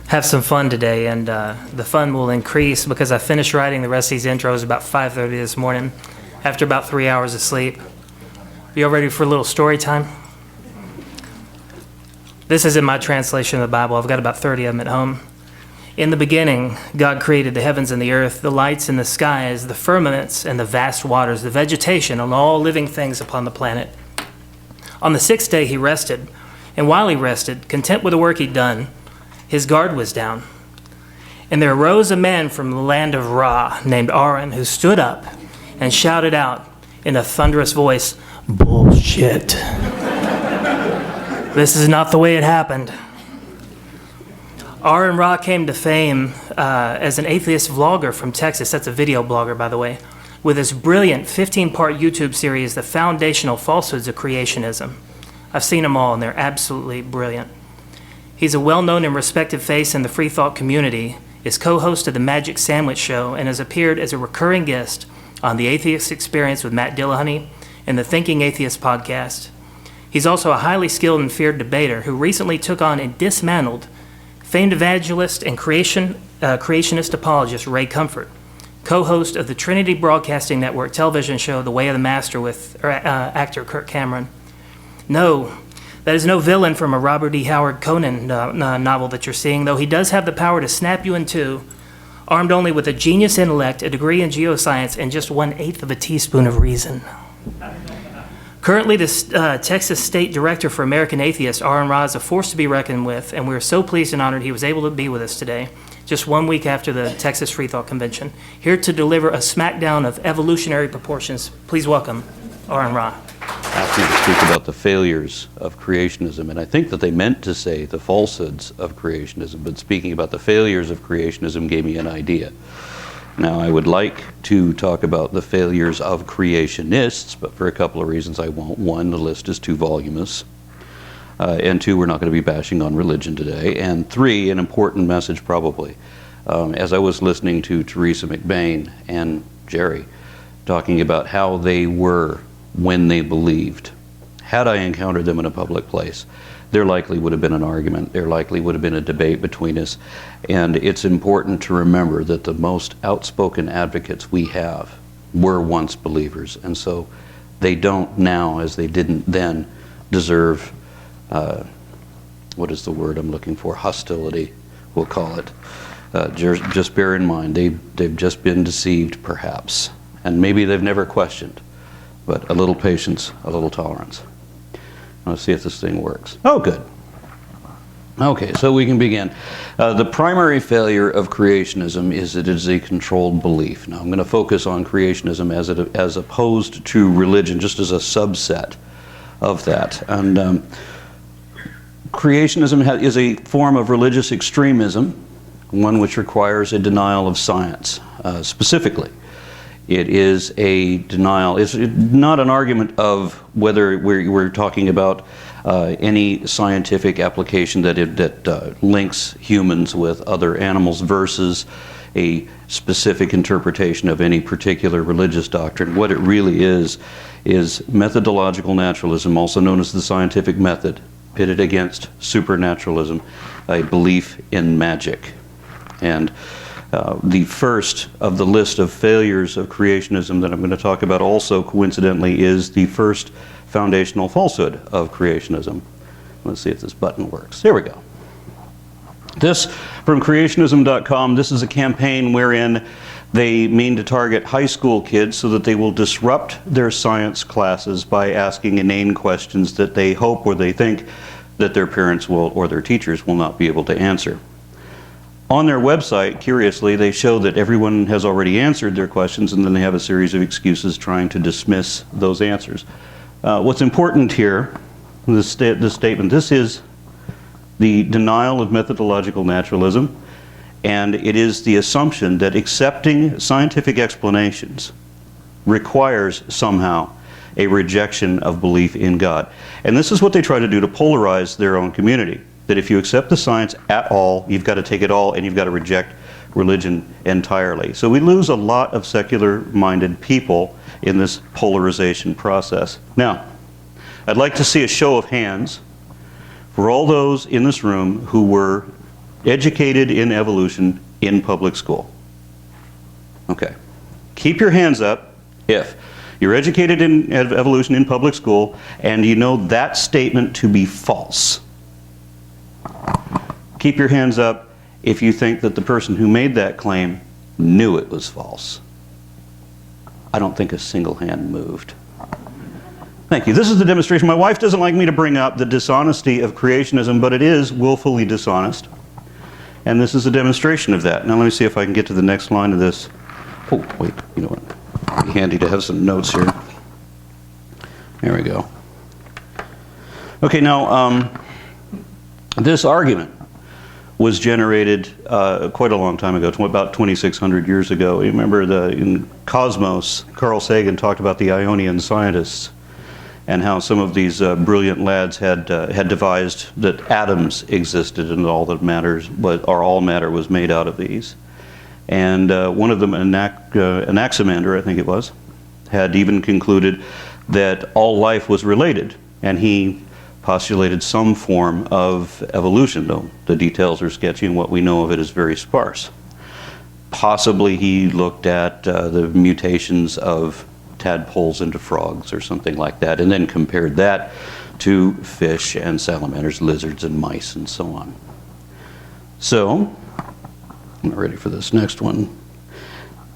have some fun today, and the fun will increase because I finished writing the rest of these intros about 5:30 this morning after about 3 hours of sleep. Are you all ready for a little story time? This is in my translation of the Bible. I've got about 30 of them at home. In the beginning, God created the heavens and the earth, the lights in the skies, the firmaments and the vast waters, the vegetation and all living things upon the planet. On the sixth day he rested, and while he rested, content with the work he'd done, his guard was down. And there arose a man from the land of Ra named Aron, who stood up and shouted out in a thunderous voice, "Bullshit. This is not the way it happened." Aron Ra came to fame as an atheist vlogger from Texas. That's a video blogger, by the way, with his brilliant 15-part YouTube series, The Foundational Falsehoods of Creationism. I've seen them all, and they're absolutely brilliant. He's a well-known and respected face in the freethought community, is co-host of the Magic Sandwich Show, and has appeared as a recurring guest on the Atheist Experience with Matt Dillahunty and the Thinking Atheist podcast. He's also a highly skilled and feared debater who recently took on and dismantled famed evangelist and creationist apologist Ray Comfort, co-host of the Trinity Broadcasting Network television show The Way of the Master with actor Kirk Cameron. No, that is no villain from a Robert E. Howard Conan novel that you're seeing, though he does have the power to snap you in two, armed only with a genius intellect, a degree in geoscience, and just 1/8 of a teaspoon of reason. Currently, the Texas State Director for American Atheists, Aron Ra, is a force to be reckoned with, and we're so pleased and honored he was able to be with us today, just 1 week after the Texas Freethought Convention, here to deliver a smackdown of evolutionary proportions. Please welcome Aron Ra. Asking to speak about the failures of creationism, and I think that they meant to say the falsehoods of creationism, but speaking about the failures of creationism gave me an idea. Now, I would like to talk about the failures of creationists, but for a couple of reasons I won't. One, the list is too voluminous. And two, we're not going to be bashing on religion today. And three, an important message probably. As I was listening to Teresa McBain and Jerry talking about how they were when they believed, had I encountered them in a public place, there likely would have been an argument, there likely would have been a debate between us, and it's important to remember that the most outspoken advocates we have were once believers, and so they don't now, as they didn't then, deserve, what is the word I'm looking for, hostility, we'll call it. Just bear in mind, they've just been deceived perhaps, and maybe they've never questioned, but a little patience, a little tolerance. Let's see if this thing works. Oh, good. Okay, so we can begin. The primary failure of creationism is that it is a controlled belief. Now, I'm going to focus on creationism as opposed to religion, just as a subset of that. And creationism is a form of religious extremism, one which requires a denial of science, specifically. It is a denial. It's not an argument of whether we're talking about any scientific application that links humans with other animals versus a specific interpretation of any particular religious doctrine. What it really is methodological naturalism, also known as the scientific method, pitted against supernaturalism, a belief in magic. And the first of the list of failures of creationism that I'm going to talk about also coincidentally is the first foundational falsehood of creationism. Let's see if this button works. There we go. This from creationism.com, this is a campaign wherein they mean to target high school kids so that they will disrupt their science classes by asking inane questions that they hope or they think that their parents will or their teachers will not be able to answer. On their website, curiously, they show that everyone has already answered their questions, and then they have a series of excuses trying to dismiss those answers. What's important here, this statement, this is the denial of methodological naturalism, and it is the assumption that accepting scientific explanations requires somehow a rejection of belief in God. And this is what they try to do to polarize their own community. That if you accept the science at all, you've got to take it all and you've got to reject religion entirely. So we lose a lot of secular-minded people in this polarization process. Now, I'd like to see a show of hands for all those in this room who were educated in evolution in public school? Okay. Keep your hands up if you're educated in evolution in public school and you know that statement to be false. Keep your hands up if you think that the person who made that claim knew it was false. I don't think a single hand moved. Thank you. This is the demonstration. My wife doesn't like me to bring up the dishonesty of creationism, but it is willfully dishonest. And this is a demonstration of that. Now let me see if I can get to the next line of this. Oh, wait, you know what? It'd be handy to have some notes here. There we go. Okay, now, this argument was generated quite a long time ago, about 2,600 years ago. You remember in Cosmos, Carl Sagan talked about the Ionian scientists and how some of these brilliant lads had devised that atoms existed and all that matters, or all matter was made out of these. And one of them, Anaximander, I think it was, had even concluded that all life was related, and he postulated some form of evolution, though the details are sketchy and what we know of it is very sparse. Possibly he looked at the mutations of tadpoles into frogs or something like that, and then compared that to fish and salamanders, lizards and mice and so on. So, I'm ready for this next one.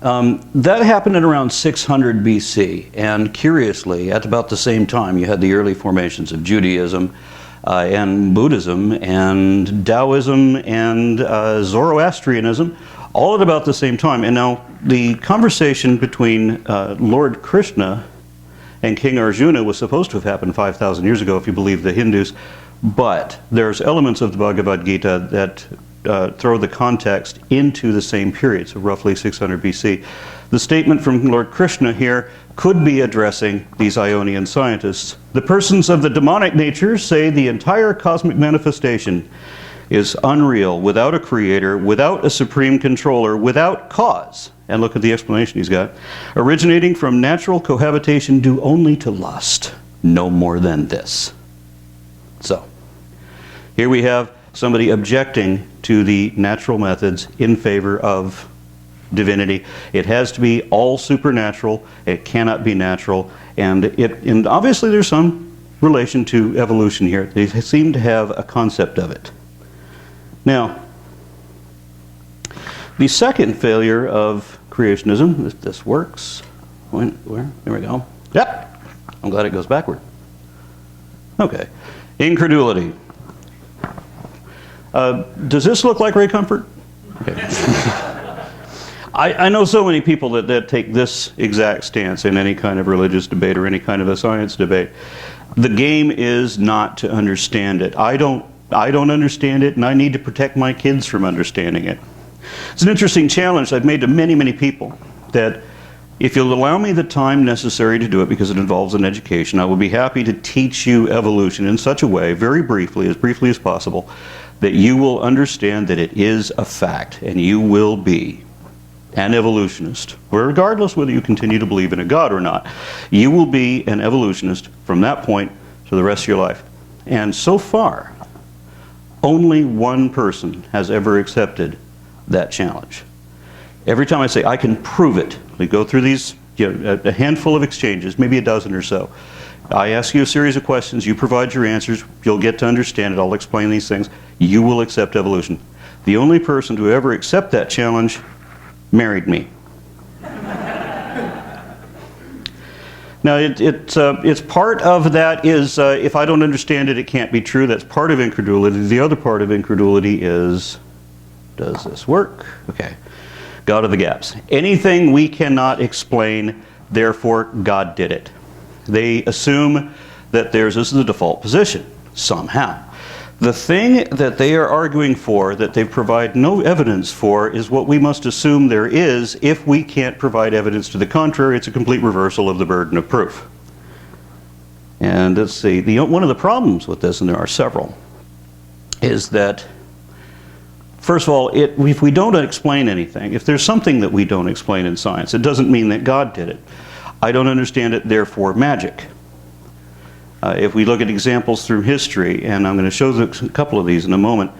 That happened at around 600 BC, and curiously, at about the same time, you had the early formations of Judaism and Buddhism and Taoism and Zoroastrianism, all at about the same time. And now the conversation between Lord Krishna and King Arjuna was supposed to have happened 5,000 years ago, if you believe the Hindus, but there's elements of the Bhagavad Gita that throw the context into the same period, so roughly 600 BC. The statement from Lord Krishna here could be addressing these Ionian scientists. The persons of the demonic nature say the entire cosmic manifestation is unreal, without a creator, without a supreme controller, without cause. And look at the explanation he's got. Originating from natural cohabitation due only to lust, no more than this. So, here we have somebody objecting to the natural methods in favor of divinity. It has to be all supernatural. It cannot be natural. And obviously there's some relation to evolution here. They seem to have a concept of it. Now, the second failure of creationism, if this works, where? There we go. Yep. I'm glad it goes backward. Okay. Incredulity. Does this look like Ray Comfort? Okay. I know so many people that take this exact stance in any kind of religious debate or any kind of a science debate. The game is not to understand it. I don't understand it, and I need to protect my kids from understanding it. It's an interesting challenge I've made to many, many people, that if you'll allow me the time necessary to do it, because it involves an education, I will be happy to teach you evolution in such a way, very briefly as possible, that you will understand that it is a fact, and you will be an evolutionist, regardless whether you continue to believe in a God or not. You will be an evolutionist from that point to the rest of your life. And so far, only one person has ever accepted that challenge. Every time I say, I can prove it, we go through these, a handful of exchanges, maybe a dozen or so. I ask you a series of questions, you provide your answers, you'll get to understand it, I'll explain these things, you will accept evolution. The only person to ever accept that challenge married me. Now, it's part of that is, if I don't understand it, it can't be true. That's part of incredulity. The other part of incredulity is, does this work? Okay. God of the gaps. Anything we cannot explain, therefore God did it. They assume that this is the default position, somehow. The thing that they are arguing for, that they provide no evidence for, is what we must assume there is. If we can't provide evidence to the contrary, it's a complete reversal of the burden of proof. And let's see, one of the problems with this, and there are several, is that, first of all, if we don't explain anything, if there's something that we don't explain in science, it doesn't mean that God did it. I don't understand it, therefore magic. If we look at examples through history, and I'm going to show a couple of these in a moment,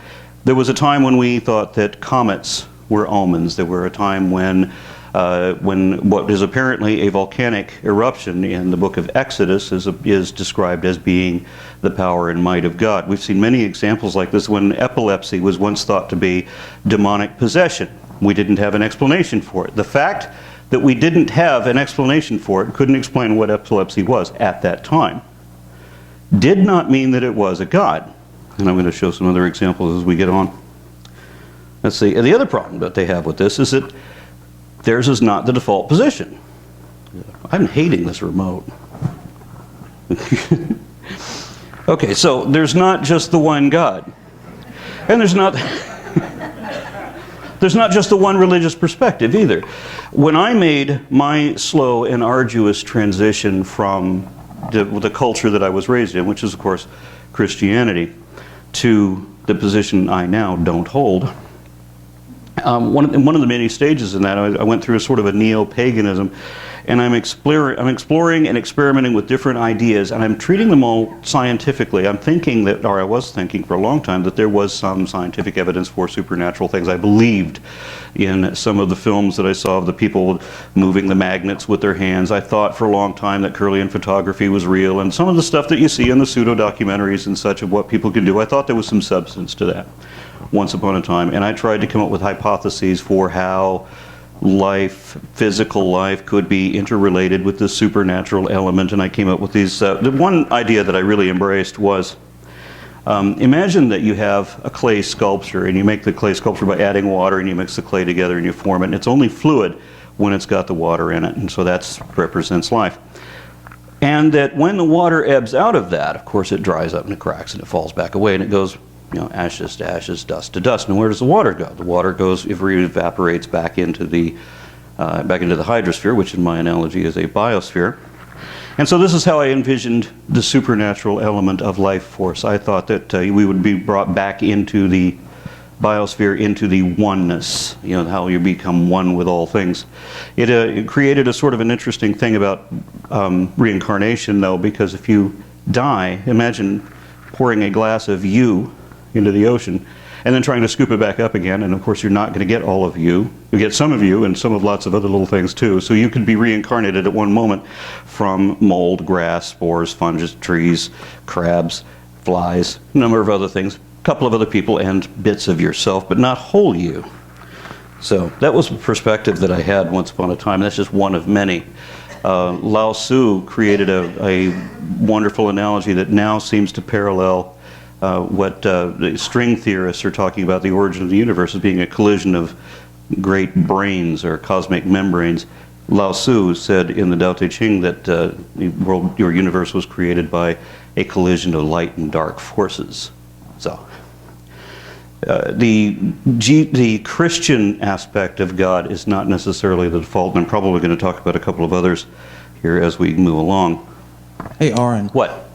There was a time when we thought that comets were omens. There were a time when what is apparently a volcanic eruption in the book of Exodus is described as being the power and might of God. We've seen many examples like this when epilepsy was once thought to be demonic possession. We didn't have an explanation for it. The fact that we didn't have an explanation for it, couldn't explain what epilepsy was at that time, did not mean that it was a god. And I'm going to show some other examples as we get on. Let's see. And the other problem that they have with this is that theirs is not the default position. I'm hating this remote. Okay, so there's not just the one God. And there's not just the one religious perspective either. When I made my slow and arduous transition from the culture that I was raised in, which is, of course, Christianity, to the position I now don't hold, one of the many stages in that, I went through a sort of a neo-paganism, and I'm exploring and experimenting with different ideas, and I'm treating them all scientifically. I'm thinking that, or I was thinking for a long time, that there was some scientific evidence for supernatural things. I believed in some of the films that I saw of the people moving the magnets with their hands. I thought for a long time that Kirlian photography was real, and some of the stuff that you see in the pseudo-documentaries and such of what people can do, I thought there was some substance to that once upon a time. And I tried to come up with hypotheses for how life, physical life, could be interrelated with the supernatural element, and I came up with these. The one idea that I really embraced was, imagine that you have a clay sculpture, and you make the clay sculpture by adding water, and you mix the clay together and you form it, and it's only fluid when it's got the water in it, and so that represents life. And that when the water ebbs out of that, of course it dries up and it cracks and it falls back away, and it goes, ashes to ashes, dust to dust. And where does the water go? The water goes, evaporates back into the hydrosphere, which in my analogy is a biosphere. And so this is how I envisioned the supernatural element of life force. I thought that we would be brought back into the biosphere, into the oneness, how you become one with all things. It created a sort of an interesting thing about reincarnation, though, because if you die, imagine pouring a glass of you into the ocean and then trying to scoop it back up again, and of course you're not going to get all of you. You get some of you and some of lots of other little things too. So you could be reincarnated at one moment from mold, grass, spores, fungus, trees, crabs, flies, a number of other things, a couple of other people, and bits of yourself, but not whole you. So that was a perspective that I had once upon a time. That's just one of many. Lao Tzu created a wonderful analogy that now seems to parallel what the string theorists are talking about, the origin of the universe as being a collision of great brains or cosmic membranes. Lao Tzu said in the Tao Te Ching that your universe was created by a collision of light and dark forces. So the Christian aspect of God is not necessarily the default, and I'm probably going to talk about a couple of others here as we move along. Hey, Aron. What?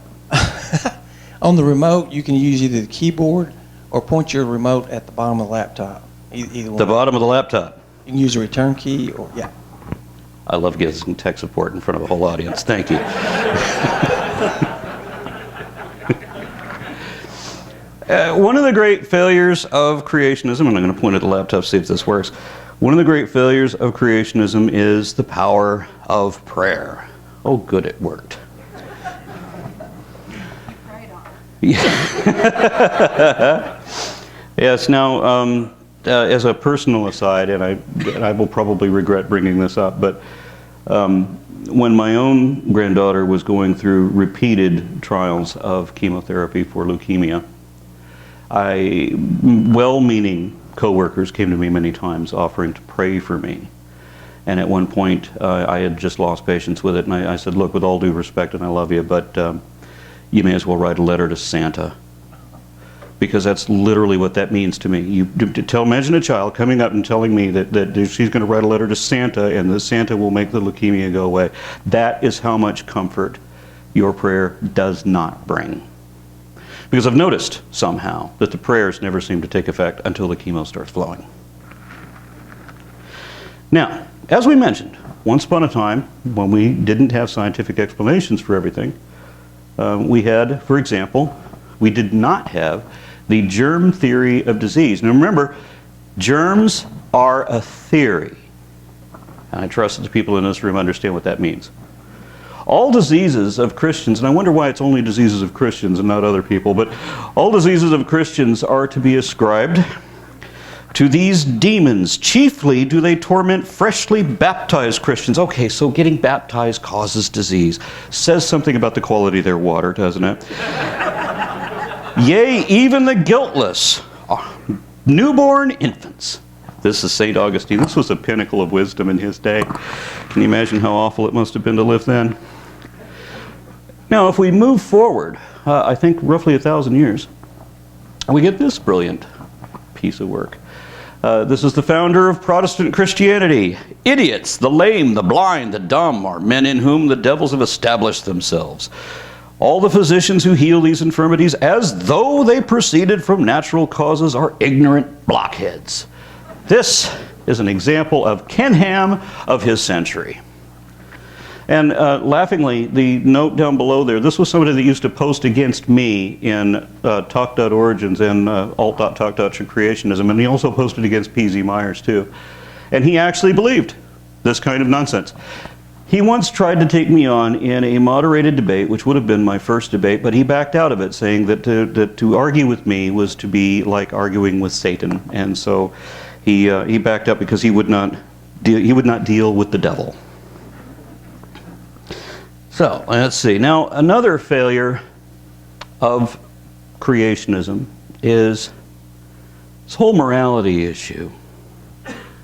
On the remote, you can use either the keyboard or point your remote at the bottom of the laptop. Either one. The bottom of the laptop. You can use a return key or, yeah. I love getting some tech support in front of a whole audience. Thank you. One of the great failures of creationism, and I'm going to point at the laptop to see if this works. One of the great failures of creationism is the power of prayer. Oh, good, it worked. Yes, now, as a personal aside, and I will probably regret bringing this up, but when my own granddaughter was going through repeated trials of chemotherapy for leukemia, well-meaning coworkers came to me many times offering to pray for me. And at one point, I had just lost patience with it, and I said, look, with all due respect, and I love you, but you may as well write a letter to Santa. Because that's literally what that means to me. Imagine a child coming up and telling me that she's going to write a letter to Santa, and that Santa will make the leukemia go away. That is how much comfort your prayer does not bring. Because I've noticed somehow that the prayers never seem to take effect until the chemo starts flowing. Now, as we mentioned, once upon a time, when we didn't have scientific explanations for everything, we had, for example, we did not have the germ theory of disease. Now remember, germs are a theory. And I trust that the people in this room understand what that means. All diseases of Christians, and I wonder why it's only diseases of Christians and not other people, but all diseases of Christians are to be ascribed to these demons. Chiefly do they torment freshly baptized Christians. Okay, so getting baptized causes disease. Says something about the quality of their water, doesn't it? Yea, even the guiltless, newborn infants. This is St. Augustine. This was a pinnacle of wisdom in his day. Can you imagine how awful it must have been to live then? Now, if we move forward, I think roughly 1,000 years, we get this brilliant piece of work. This is the founder of Protestant Christianity. Idiots, the lame, the blind, the dumb are men in whom the devils have established themselves. All the physicians who heal these infirmities, as though they proceeded from natural causes, are ignorant blockheads. This is an example of Ken Ham of his century. And laughingly, the note down below there, this was somebody that used to post against me in talk.origins and alt.talk.creationism, and he also posted against P.Z. Myers too. And he actually believed this kind of nonsense. He once tried to take me on in a moderated debate, which would have been my first debate, but he backed out of it, saying that to argue with me was to be like arguing with Satan. And so he backed up because he would not deal with the devil. So, let's see. Now, another failure of creationism is this whole morality issue.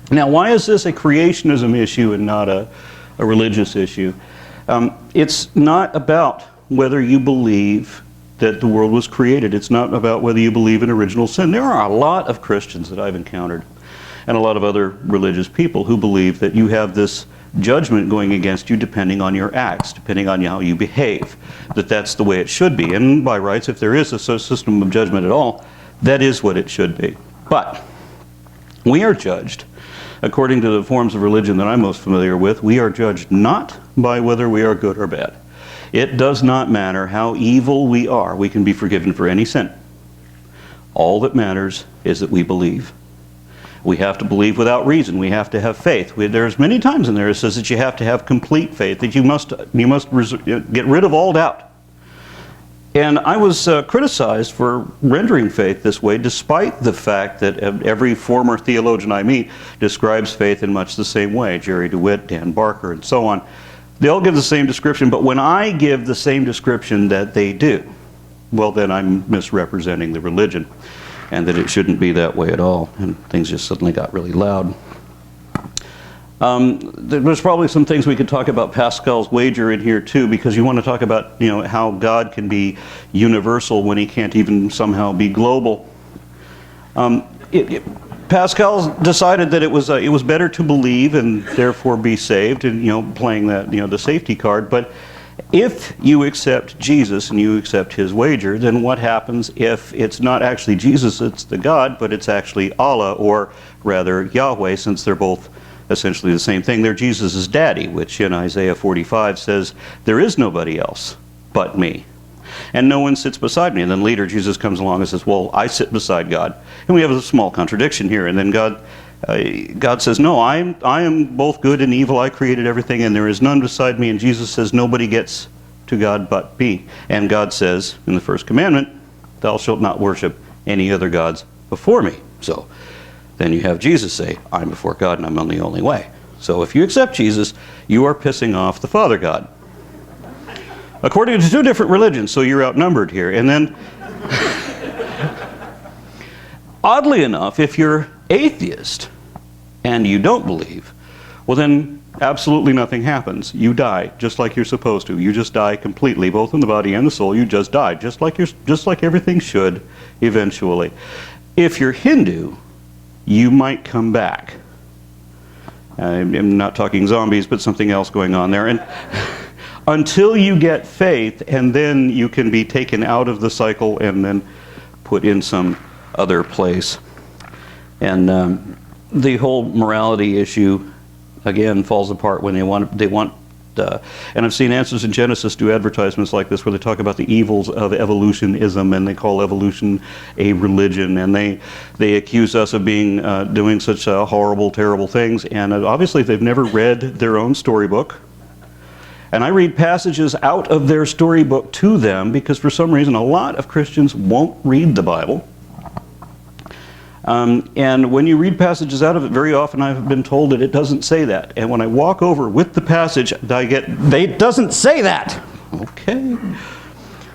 Now, why is this a creationism issue and not a religious issue? It's not about whether you believe that the world was created. It's not about whether you believe in original sin. There are a lot of Christians that I've encountered, and a lot of other religious people who believe that you have this judgment going against you depending on your acts, depending on how you behave, that that's the way it should be. And by rights, if there is a system of judgment at all, that is what it should be. But we are judged, according to the forms of religion that I'm most familiar with, we are judged not by whether we are good or bad. It does not matter how evil we are. We can be forgiven for any sin. All that matters is that we believe. We have to believe without reason. We have to have faith. There's many times in there it says that you have to have complete faith, that you must get rid of all doubt. And I was criticized for rendering faith this way, despite the fact that every former theologian I meet describes faith in much the same way. Jerry DeWitt, Dan Barker, and so on. They all give the same description, but when I give the same description that they do, well, then I'm misrepresenting the religion, and that it shouldn't be that way at all. And things just suddenly got really loud. There's probably some things we could talk about Pascal's wager in here too, because you want to talk about, you know, how God can be universal when he can't even somehow be global. Pascal decided that it was better to believe and therefore be saved, and, you know, playing that, you know, the safety card. But if you accept Jesus and you accept his wager, then what happens if it's not actually Jesus, it's the God, but it's actually Allah, or rather Yahweh, since they're both essentially the same thing. They're Jesus' daddy, which in Isaiah 45 says, there is nobody else but me, and no one sits beside me. And then later Jesus comes along and says, well, I sit beside God. And we have a small contradiction here. And then God says, no, I am both good and evil. I created everything, and there is none beside me. And Jesus says, nobody gets to God but me. And God says in the first commandment, thou shalt not worship any other gods before me. So then you have Jesus say, I'm before God and I'm on the only way. So if you accept Jesus, you are pissing off the Father God, according to two different religions. So you're outnumbered here. And then oddly enough, if you're atheist and you don't believe, well then absolutely nothing happens. You die just like you're supposed to. You just die completely, both in the body and the soul. You just die just like everything should eventually. If you're Hindu, you might come back. I'm not talking zombies, but something else going on there. And until you get faith, and then you can be taken out of the cycle and then put in some other place. And the whole morality issue again falls apart when they want And I've seen Answers in Genesis do advertisements like this where they talk about the evils of evolutionism, and they call evolution a religion, and they accuse us of being doing such horrible, terrible things. And obviously they've never read their own storybook. And I read passages out of their storybook to them because for some reason a lot of Christians won't read the Bible. And when you read passages out of it, very often I've been told that it doesn't say that. And when I walk over with the passage, I get, it doesn't say that. Okay.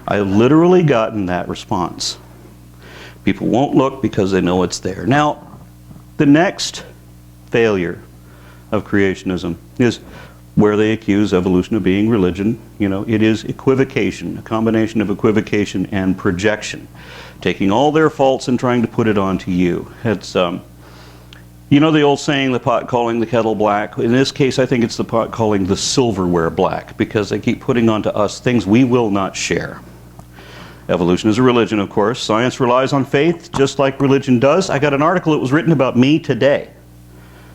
I've literally gotten that response. People won't look because they know it's there. Now, the next failure of creationism is where they accuse evolution of being religion. You know, it is equivocation, a combination of equivocation and projection, taking all their faults and trying to put it onto you. It's, you know the old saying, the pot calling the kettle black? In this case, I think it's the pot calling the silverware black, because they keep putting onto us things we will not share. Evolution is a religion, of course. Science relies on faith, just like religion does. I got an article that was written about me today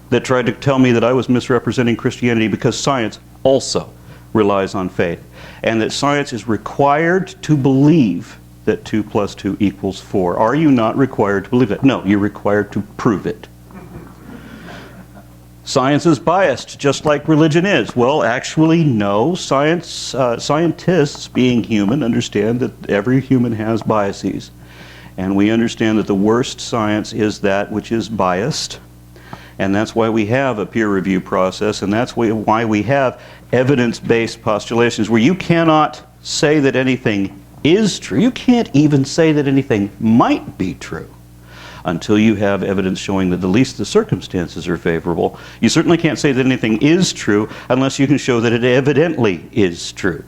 that tried to tell me that I was misrepresenting Christianity because science also relies on faith, and that science is required to believe that 2 + 2 = 4. Are you not required to believe that? No, you're required to prove it. Science is biased, just like religion is. Well, actually, no. Scientists, being human, understand that every human has biases. And we understand that the worst science is that which is biased. And that's why we have a peer review process, and that's why we have evidence-based postulations where you cannot say that anything is true. You can't even say that anything might be true until you have evidence showing that at least the circumstances are favorable. You certainly can't say that anything is true unless you can show that it evidently is true.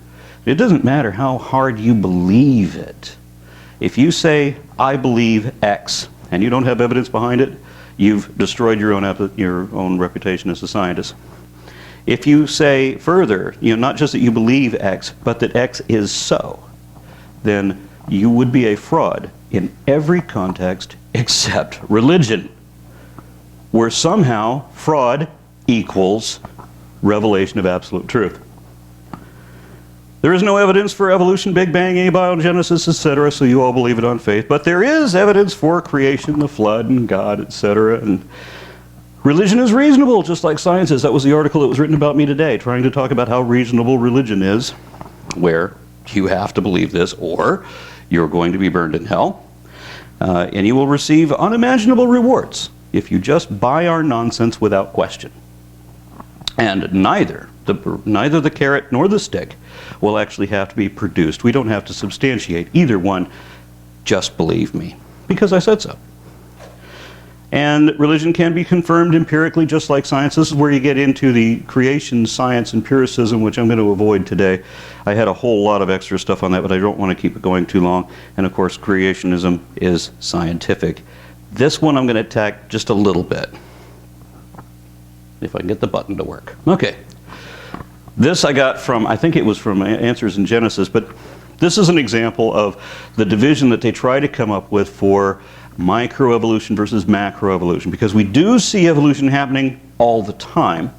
It doesn't matter how hard you believe it. If you say, I believe X, and you don't have evidence behind it, you've destroyed your own reputation as a scientist. If you say further, you know, not just that you believe X, but that X is so, then you would be a fraud in every context except religion, where somehow fraud equals revelation of absolute truth. There is no evidence for evolution, Big Bang, abiogenesis, etc., so you all believe it on faith. But there is evidence for creation, the flood, and God, etc. And religion is reasonable, just like science is. That was the article that was written about me today, trying to talk about how reasonable religion is, where you have to believe this or you're going to be burned in hell. And you will receive unimaginable rewards if you just buy our nonsense without question. And neither the carrot nor the stick will actually have to be produced. We don't have to substantiate either one. Just believe me, because I said so. And religion can be confirmed empirically, just like science. This is where you get into the creation science empiricism, which I'm going to avoid today. I had a whole lot of extra stuff on that, but I don't want to keep it going too long. And of course, creationism is scientific. This one I'm going to attack just a little bit, if I can get the button to work. Okay. This I got from, I think it was from Answers in Genesis, but this is an example of the division that they try to come up with for microevolution versus macroevolution, because we do see evolution happening all the time,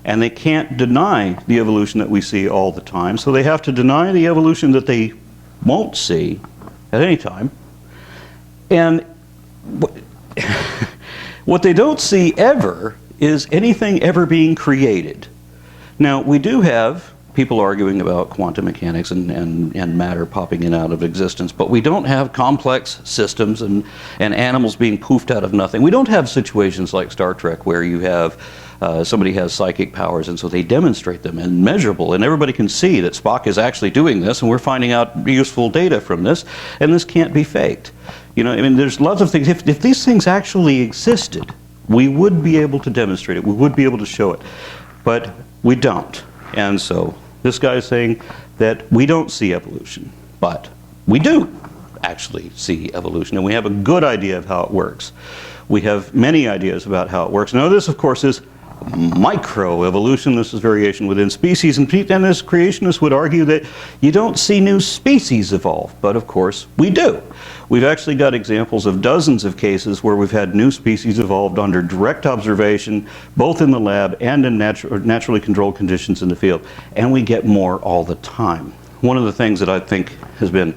and they can't deny the evolution that we see all the time, so they have to deny the evolution that they won't see at any time. And what they don't see ever is anything ever being created. Now, we do have people arguing about quantum mechanics and matter popping in and out of existence, but we don't have complex systems and animals being poofed out of nothing. We don't have situations like Star Trek where you have somebody has psychic powers and so they demonstrate them and measurable, and everybody can see that Spock is actually doing this, and we're finding out useful data from this, and this can't be faked. You know, I mean, there's lots of things. If these things actually existed, we would be able to demonstrate it. We would be able to show it. But we don't. And so this guy is saying that we don't see evolution, but we do actually see evolution, and we have a good idea of how it works. We have many ideas about how it works. Now, this, of course, is microevolution. This is variation within species, and this creationist would argue that you don't see new species evolve, but of course we do. We've actually got examples of dozens of cases where we've had new species evolved under direct observation, both in the lab and in naturally controlled conditions in the field, and we get more all the time. One of the things that I think has been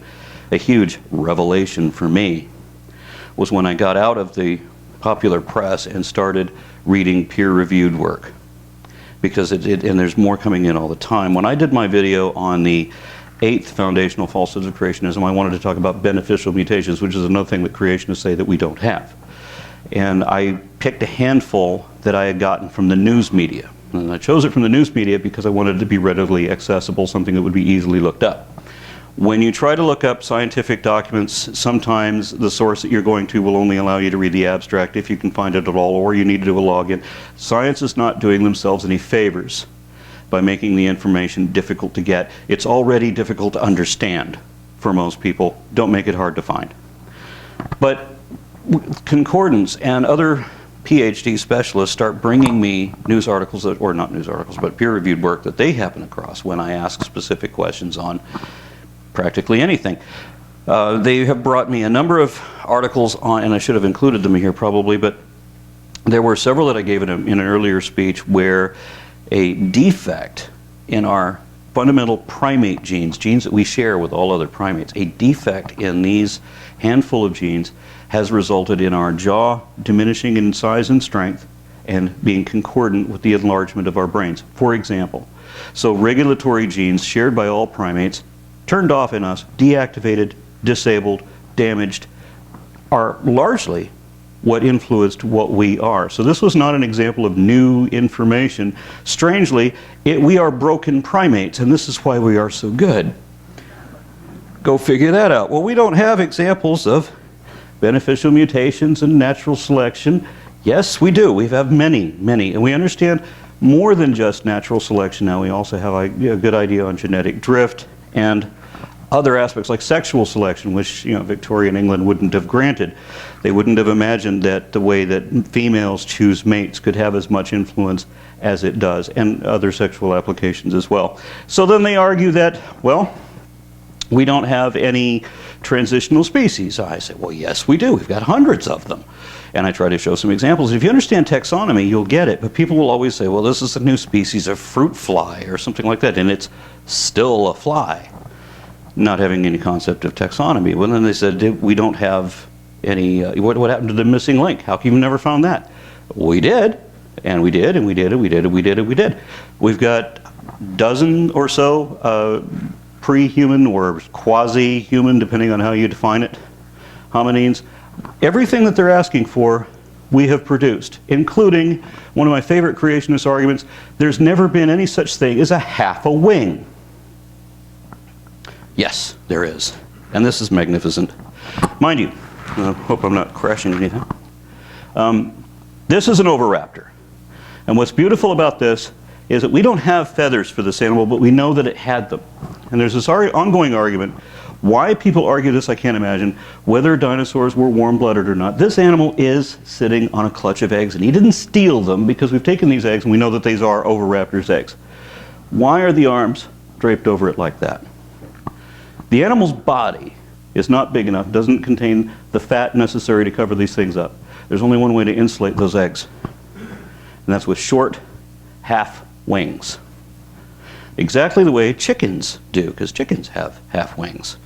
a huge revelation for me was when I got out of the popular press and started reading peer-reviewed work, because and there's more coming in all the time. When I did my video on the 8th Foundational Falsehoods of Creationism, I wanted to talk about beneficial mutations, which is another thing that creationists say that we don't have. And I picked a handful that I had gotten from the news media. And I chose it from the news media because I wanted it to be readily accessible, something that would be easily looked up. When you try to look up scientific documents, sometimes the source that you're going to will only allow you to read the abstract if you can find it at all, or you need to do a login. Science is not doing themselves any favors by making the information difficult to get. It's already difficult to understand for most people. Don't make it hard to find. But concordance and other PhD specialists start bringing me news articles, or not news articles, but peer-reviewed work that they happen across when I ask specific questions on practically anything. They have brought me a number of articles on, and I should have included them here probably, but there were several that I gave in an earlier speech where a defect in our fundamental primate genes, genes that we share with all other primates, a defect in these handful of genes has resulted in our jaw diminishing in size and strength and being concordant with the enlargement of our brains. For example, so regulatory genes shared by all primates turned off in us, deactivated, disabled, damaged, are largely what influenced what we are. So this was not an example of new information. Strangely, we are broken primates, and this is why we are so good. Go figure that out. Well, we don't have examples of beneficial mutations and natural selection. Yes, we do. We have many, many, and we understand more than just natural selection now. We also have a good idea on genetic drift and other aspects like sexual selection, which Victorian England wouldn't have granted. They wouldn't have imagined that the way that females choose mates could have as much influence as it does, and other sexual applications as well. So then they argue that, well, we don't have any transitional species. I say, well, yes, we do. We've got hundreds of them. And I try to show some examples. If you understand taxonomy, you'll get it. But people will always say, well, this is a new species of fruit fly or something like that, and it's still a fly, not having any concept of taxonomy. Well, then they said, we don't have any, what happened to the missing link? How come you never found that? We did, and we did, and we did, and we did, and we did, and we did. We've got a dozen or so pre-human or quasi-human, depending on how you define it, hominines. Everything that they're asking for, we have produced, including one of my favorite creationist arguments, there's never been any such thing as a half a wing. Yes, there is. And this is magnificent. Mind you, I hope I'm not crashing anything. This is an oviraptor. And what's beautiful about this is that we don't have feathers for this animal, but we know that it had them. And there's this ongoing argument. Why people argue this, I can't imagine. Whether dinosaurs were warm-blooded or not. This animal is sitting on a clutch of eggs, and he didn't steal them because we've taken these eggs and we know that these are oviraptor's eggs. Why are the arms draped over it like that? The animal's body is not big enough, doesn't contain the fat necessary to cover these things up. There's only one way to insulate those eggs, and that's with short half wings. Exactly the way chickens do, because chickens have half wings.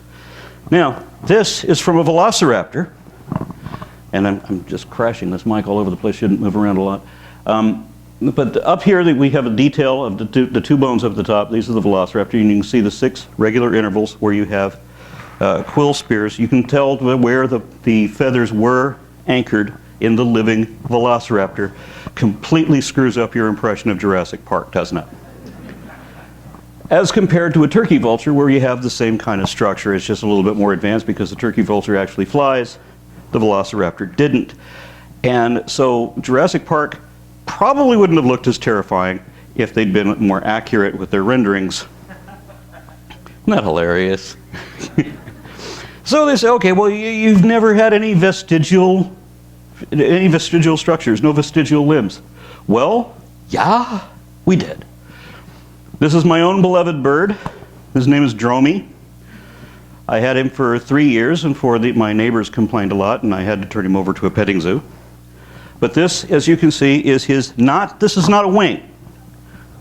Now, this is from a velociraptor, and I'm just crashing this mic all over the place, shouldn't move around a lot. But up here we have a detail of the two bones up at the top. These are the velociraptor, and you can see the 6 regular intervals where you have quill spears. You can tell where the feathers were anchored in the living velociraptor. Completely screws up your impression of Jurassic Park, doesn't it? As compared to a turkey vulture where you have the same kind of structure. It's just a little bit more advanced because the turkey vulture actually flies, the velociraptor didn't. And so Jurassic Park probably wouldn't have looked as terrifying if they'd been more accurate with their renderings. Isn't that hilarious? So they say, okay, well, you've never had any vestigial structures, no vestigial limbs. Well, Yeah, we did. This is my own beloved bird. His name is Germ. I had him for 3 years, and my neighbors complained a lot, and I had to turn him over to a petting zoo. But this, as you can see, is this is not a wing.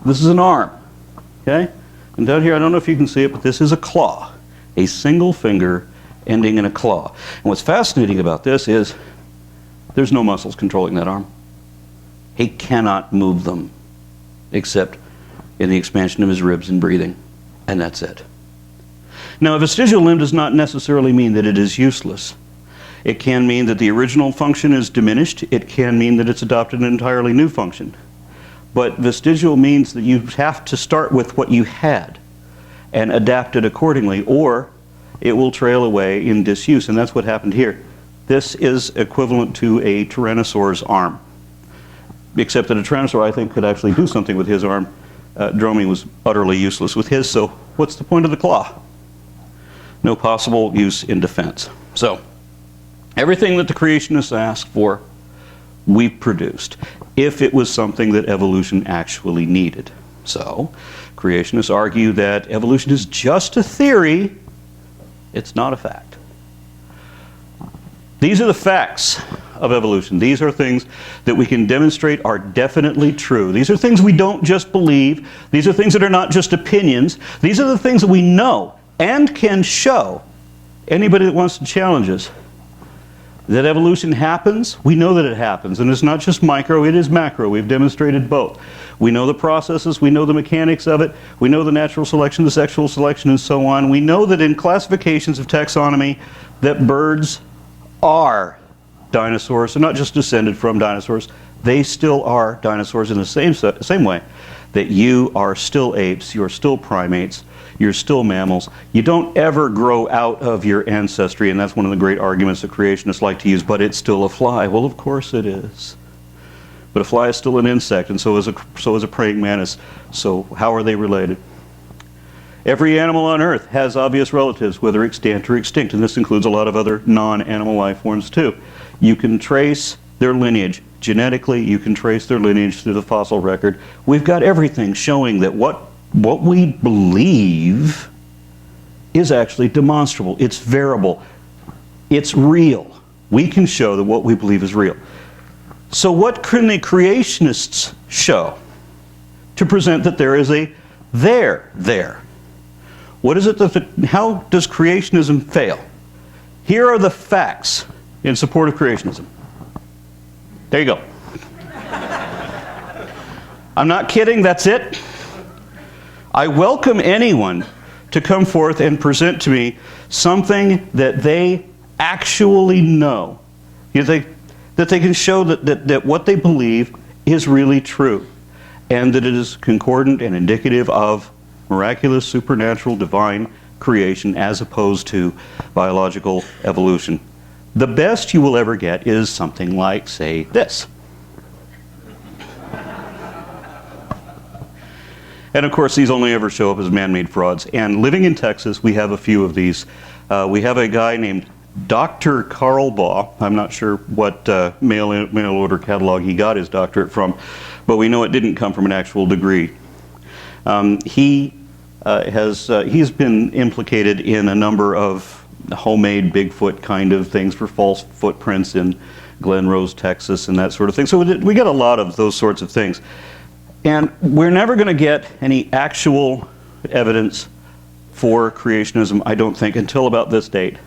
This is an arm, okay? And down here, I don't know if you can see it, but this is a claw. A single finger ending in a claw. And what's fascinating about this is there's no muscles controlling that arm. He cannot move them except in the expansion of his ribs and breathing, and that's it. Now, a vestigial limb does not necessarily mean that it is useless. It can mean that the original function is diminished. It can mean that it's adopted an entirely new function. But vestigial means that you have to start with what you had and adapt it accordingly, or it will trail away in disuse, and that's what happened here. This is equivalent to a Tyrannosaur's arm, except that a Tyrannosaur, I think, could actually do something with his arm. Germ was utterly useless with his, so what's the point of the claw? No possible use in defense. So, everything that the creationists asked for, we produced, if it was something that evolution actually needed. So, creationists argue that evolution is just a theory, it's not a fact. These are the facts of evolution. These are things that we can demonstrate are definitely true. These are things we don't just believe. These are things that are not just opinions. These are the things that we know and can show anybody that wants to challenge us. That evolution happens, we know that it happens. And it's not just micro, it is macro. We've demonstrated both. We know the processes, we know the mechanics of it, we know the natural selection, the sexual selection, and so on. We know that in classifications of taxonomy that birds are dinosaurs. They're not just descended from dinosaurs. They still are dinosaurs in the same way that you are still apes, you're still primates, you're still mammals. You don't ever grow out of your ancestry, and that's one of the great arguments that creationists like to use, but it's still a fly. Well, of course it is. But a fly is still an insect, and so is a praying mantis. So how are they related? Every animal on Earth has obvious relatives, whether extant or extinct, and this includes a lot of other non-animal life forms too. You can trace their lineage. Genetically, you can trace their lineage through the fossil record. We've got everything showing that what we believe is actually demonstrable. It's variable. It's real. We can show that what we believe is real. So what can the creationists show to present that there is a there? What is it how does creationism fail? Here are the facts in support of creationism. There you go. I'm not kidding, that's it. I welcome anyone to come forth and present to me something that they actually know. That they can show that what they believe is really true, and that it is concordant and indicative of miraculous, supernatural, divine creation as opposed to biological evolution. The best you will ever get is something like, say, this. And of course, these only ever show up as man-made frauds. And living in Texas, we have a few of these. We have a guy named Dr. Carl Baugh. I'm not sure what mail order catalog he got his doctorate from, but we know it didn't come from an actual degree. He's been implicated in a number of homemade Bigfoot kind of things for false footprints in Glen Rose, Texas, and that sort of thing. So we get a lot of those sorts of things. And we're never going to get any actual evidence for creationism, I don't think, until about this date.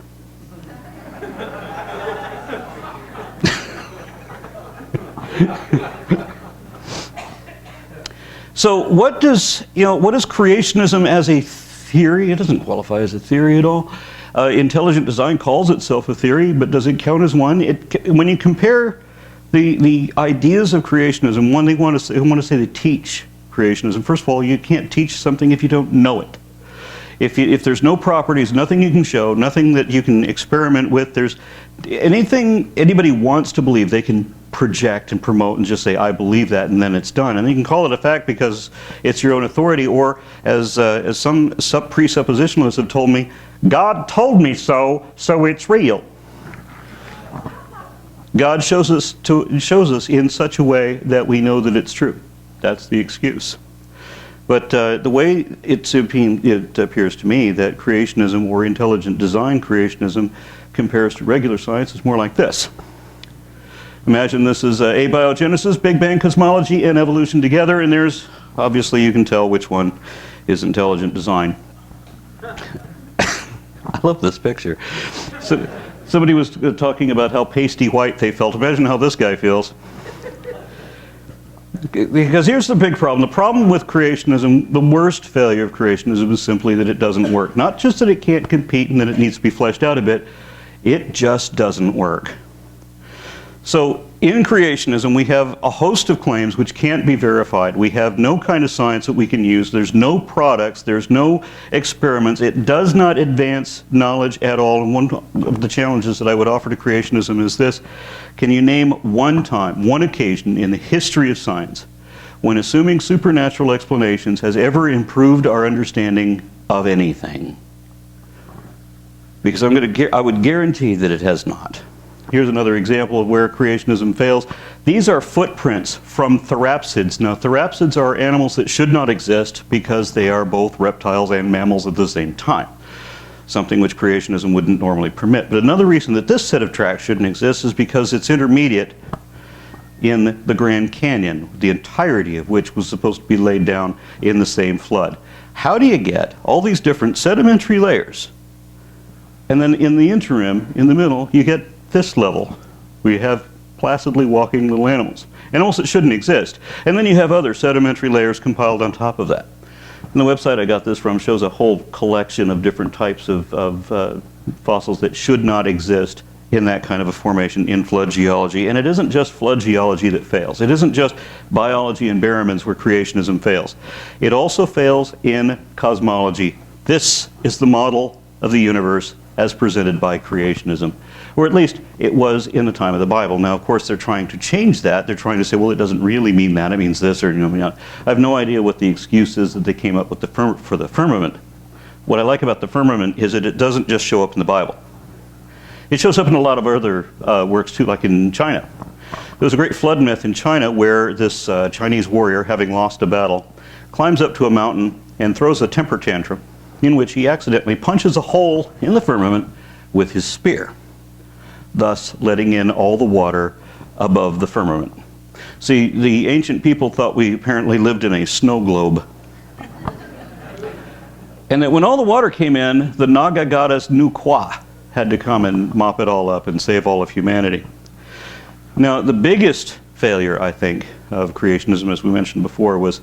So what does creationism as a theory? It doesn't qualify as a theory at all. Intelligent design calls itself a theory, but does it count as one? When you compare the ideas of creationism, one, they want to say they teach creationism. First of all, you can't teach something if you don't know it. If there's no properties, nothing you can show, nothing that you can experiment with, there's anything anybody wants to believe, they can project and promote and just say, I believe that, and then it's done. And you can call it a fact because it's your own authority, or as some presuppositionalists have told me, God told me so it's real. God shows us in such a way that we know that it's true. That's the excuse. But the way it appears to me that creationism or intelligent design creationism compares to regular science is more like this. Imagine this is abiogenesis, Big Bang cosmology, and evolution together, and there's, obviously you can tell which one is intelligent design. I love this picture. So, somebody was talking about how pasty white they felt. Imagine how this guy feels. Because here's the big problem. The problem with creationism, the worst failure of creationism is simply that it doesn't work. Not just that it can't compete and that it needs to be fleshed out a bit, it just doesn't work. So in creationism, we have a host of claims which can't be verified. We have no kind of science that we can use. There's no products. There's no experiments. It does not advance knowledge at all. And one of the challenges that I would offer to creationism is this. Can you name one time, one occasion in the history of science when assuming supernatural explanations has ever improved our understanding of anything? Because I would guarantee that it has not. Here's another example of where creationism fails. These are footprints from Therapsids. Now, Therapsids are animals that should not exist because they are both reptiles and mammals at the same time, something which creationism wouldn't normally permit. But another reason that this set of tracks shouldn't exist is because it's intermediate in the Grand Canyon, the entirety of which was supposed to be laid down in the same flood. How do you get all these different sedimentary layers? And then in the interim, in the middle, you get this level. We have placidly walking little animals. Animals that shouldn't exist. And then you have other sedimentary layers compiled on top of that. And the website I got this from shows a whole collection of different types of fossils that should not exist in that kind of a formation in flood geology. And it isn't just flood geology that fails. It isn't just biology and baramins where creationism fails. It also fails in cosmology. This is the model of the universe as presented by creationism. Or at least it was in the time of the Bible. Now, of course, they're trying to change that. They're trying to say, well, it doesn't really mean that. It means this, or, I have no idea what the excuse is that they came up with for the firmament. What I like about the firmament is that it doesn't just show up in the Bible. It shows up in a lot of other works, too, like in China. There was a great flood myth in China where this Chinese warrior, having lost a battle, climbs up to a mountain and throws a temper tantrum in which he accidentally punches a hole in the firmament with his spear, thus letting in all the water above the firmament. See, the ancient people thought we apparently lived in a snow globe. And that when all the water came in, the Naga goddess Nu Kwa had to come and mop it all up and save all of humanity. Now, the biggest failure, I think, of creationism, as we mentioned before, was,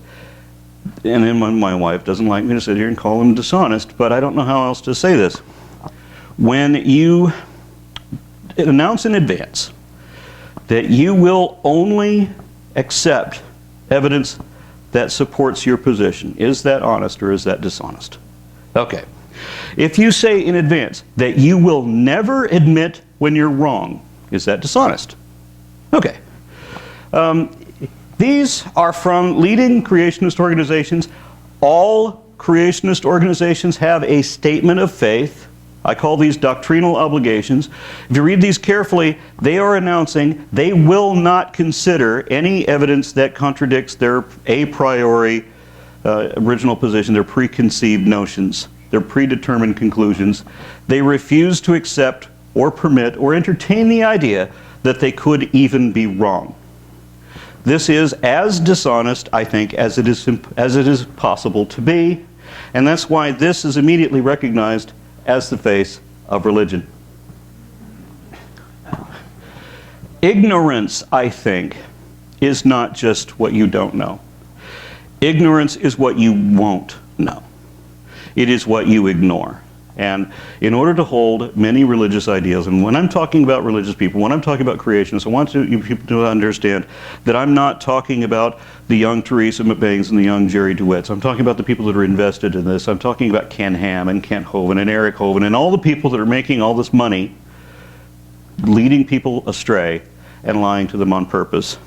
and then my wife doesn't like me to sit here and call him dishonest, but I don't know how else to say this. When you announce in advance that you will only accept evidence that supports your position, is that honest or is that dishonest? Okay. If you say in advance that you will never admit when you're wrong, is that dishonest? Okay. These are from leading creationist organizations. All creationist organizations have a statement of faith. I call these doctrinal obligations. If you read these carefully, they are announcing they will not consider any evidence that contradicts their a priori original position, their preconceived notions, their predetermined conclusions. They refuse to accept or permit or entertain the idea that they could even be wrong. This is as dishonest, I think, as it is possible to be, and that's why this is immediately recognized as the face of religion. Ignorance, I think, is not just what you don't know. Ignorance is what you won't know. It is what you ignore. And in order to hold many religious ideals, and when I'm talking about religious people, when I'm talking about creationists, I want you people to understand that I'm not talking about the young Teresa McBains and the young Jerry DeWitts. I'm talking about the people that are invested in this. I'm talking about Ken Ham and Kent Hovind and Eric Hovind and all the people that are making all this money, leading people astray and lying to them on purpose.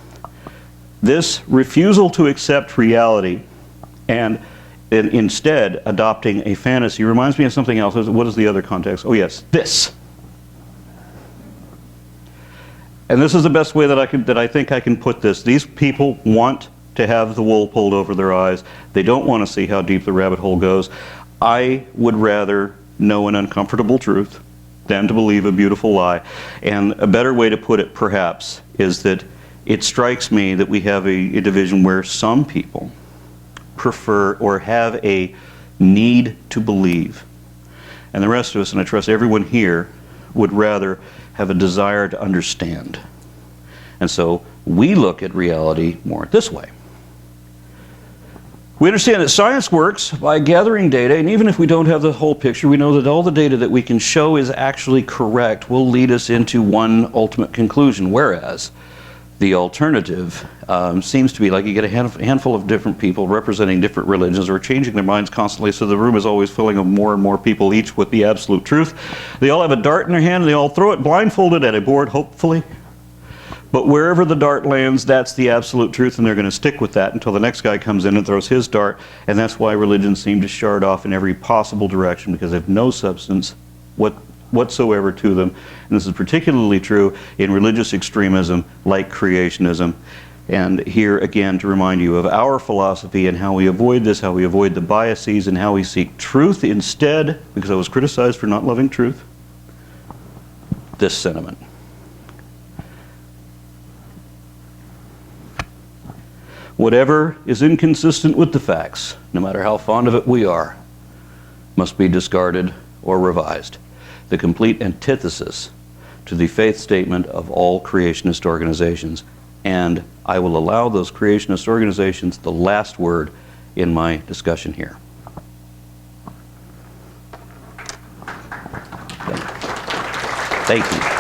This refusal to accept reality and instead adopting a fantasy reminds me of something else. What is the other context? Oh yes, this. And this is the best way that I think I can put this. These people want to have the wool pulled over their eyes. They don't want to see how deep the rabbit hole goes. I would rather know an uncomfortable truth than to believe a beautiful lie. And a better way to put it, perhaps, is that it strikes me that we have a division where some people prefer or have a need to believe, and the rest of us, and I trust everyone here, would rather have a desire to understand. And so we look at reality more this way. We understand that science works by gathering data, and even if we don't have the whole picture, we know that all the data that we can show is actually correct will lead us into one ultimate conclusion, whereas the alternative seems to be like you get a handful of different people representing different religions who are changing their minds constantly, so the room is always filling with more and more people, each with the absolute truth. They all have a dart in their hand, and they all throw it blindfolded at a board, hopefully. But wherever the dart lands, that's the absolute truth, and they're going to stick with that until the next guy comes in and throws his dart. And that's why religions seem to shard off in every possible direction, because they have no substance whatsoever to them. And this is particularly true in religious extremism like creationism. And here again to remind you of our philosophy and how we avoid this, how we avoid the biases, and how we seek truth instead, because I was criticized for not loving truth. This sentiment. Whatever is inconsistent with the facts, no matter how fond of it we are, must be discarded or revised. The complete antithesis to the faith statement of all creationist organizations. And I will allow those creationist organizations the last word in my discussion here. Thank you.